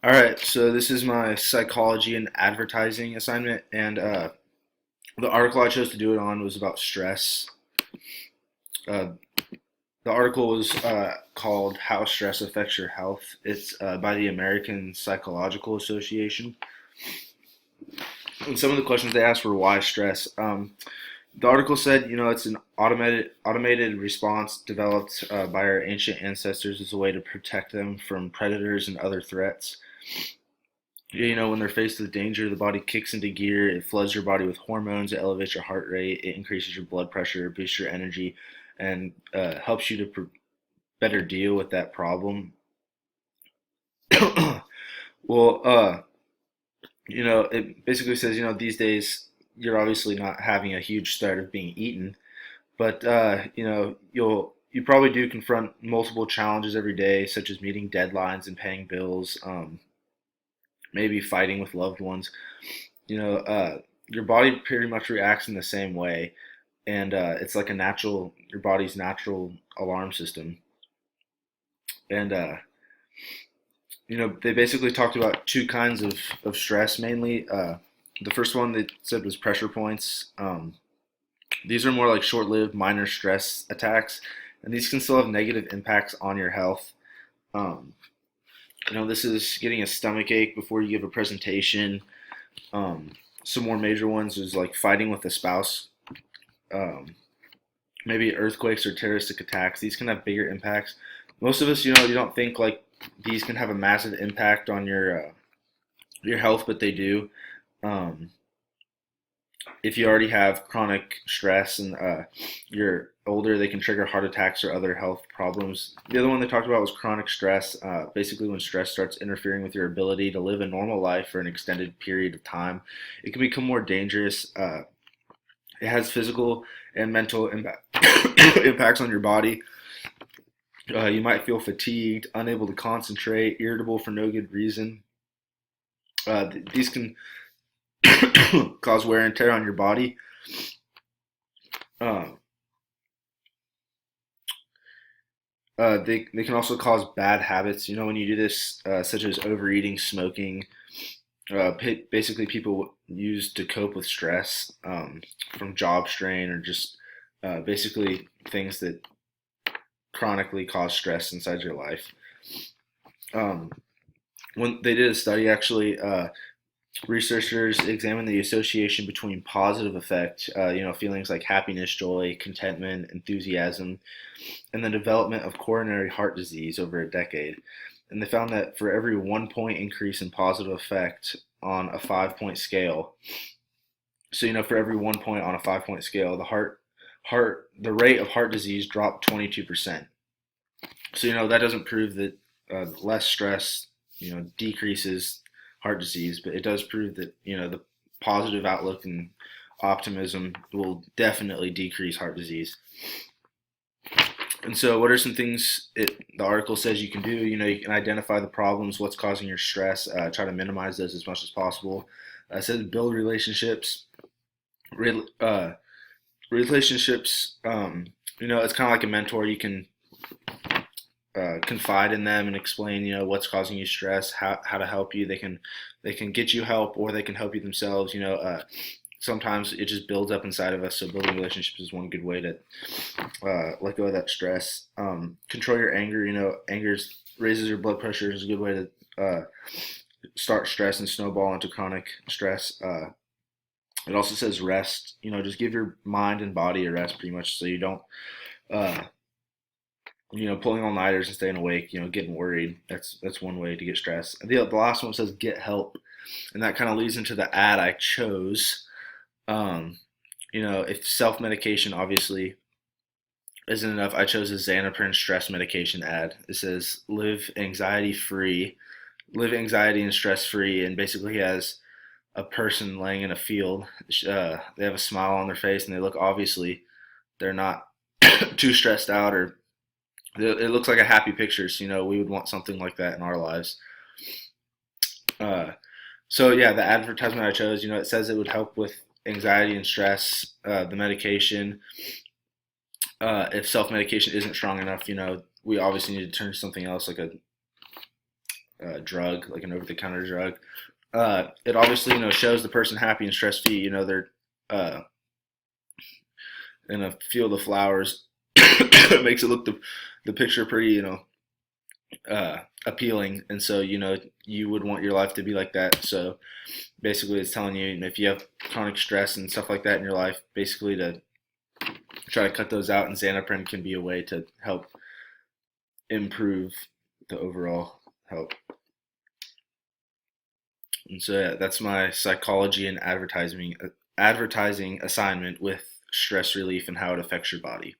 All right, so this is my psychology and advertising assignment, and the article I chose to do it on was about stress. Uh, the article was called "How Stress Affects Your Health." It's by the American Psychological Association, and some of the questions they asked were why stress. The article said, it's an automated response developed by our ancient ancestors as a way to protect them from predators and other threats. When they're faced with danger, the body kicks into gear. It floods your body with hormones. It elevates your heart rate. It increases your blood pressure, boosts your energy, and helps you to better deal with that problem. well, it basically says, these days you're obviously not having a huge threat of being eaten, but you probably do confront multiple challenges every day, such as meeting deadlines and paying bills. Maybe fighting with loved ones. Your body pretty much reacts in the same way, and it's like your body's natural alarm system. And they basically talked about two kinds of stress mainly. The first one they said was pressure points. These are more like short-lived minor stress attacks, and these can still have negative impacts on your health. Um, this is getting a stomach ache before you give a presentation. Um, some more major ones is like fighting with a spouse, um, maybe earthquakes or terroristic attacks. These can have bigger impacts. Most of us, you don't think like these can have a massive impact on your health, but they do. Um, if you already have chronic stress and you're older, they can trigger heart attacks or other health problems. The other one they talked about was chronic stress. Basically, when stress starts interfering with your ability to live a normal life for an extended period of time, it can become more dangerous. It has physical and mental impacts on your body. You might feel fatigued, unable to concentrate, irritable for no good reason. These can cause wear and tear on your body. Uh, they can also cause bad habits. When you do this, such as overeating, smoking, basically people use to cope with stress from job strain or just basically things that chronically cause stress inside your life. Um, when they did a study, actually, researchers examined the association between positive effect, feelings like happiness, joy, contentment, enthusiasm, and the development of coronary heart disease over a decade. And they found that for every 1 point increase in positive effect on a 5 point scale, so for every 1 point on a 5 point scale, the rate of heart disease dropped 22%. So that doesn't prove that less stress decreases heart disease, but it does prove that the positive outlook and optimism will definitely decrease heart disease. And so, what are some things the article says you can do? You can identify the problems, what's causing your stress, try to minimize those as much as possible. It says build relationships. Re, uh, relationships, it's kind of like a mentor. You can confide in them and explain, what's causing you stress, how to help you. They can get you help, or they can help you themselves. Sometimes it just builds up inside of us. So building relationships is one good way to let go of that stress. Control your anger. Anger raises your blood pressure. Is a good way to start stress and snowball into chronic stress. It also says rest. Just give your mind and body a rest, pretty much, so you don't uh, pulling all nighters and staying awake, getting worried. That's one way to get stressed. The last one says get help, and that kind of leads into the ad I chose. Um, if self medication obviously isn't enough, I chose a Xanaprin stress medication ad. It says live anxiety and stress free, and basically has a person laying in a field. They have a smile on their face, and they look obviously they're not too stressed out, or it looks like a happy picture. So, we would want something like that in our lives. Uh, so yeah, the advertisement I chose, it says it would help with anxiety and stress. The medication, if self medication isn't strong enough, we obviously need to turn to something else, like drug, like an over-the-counter drug. It obviously, shows the person happy and stress-free. They're uh, in a field of flowers. It makes it look the picture pretty, appealing, and so you would want your life to be like that. So basically, it's telling you, if you have chronic stress and stuff like that in your life, basically to try to cut those out, and Xanaprin can be a way to help improve the overall health. And so yeah, that's my psychology and advertising assignment with stress relief and how it affects your body.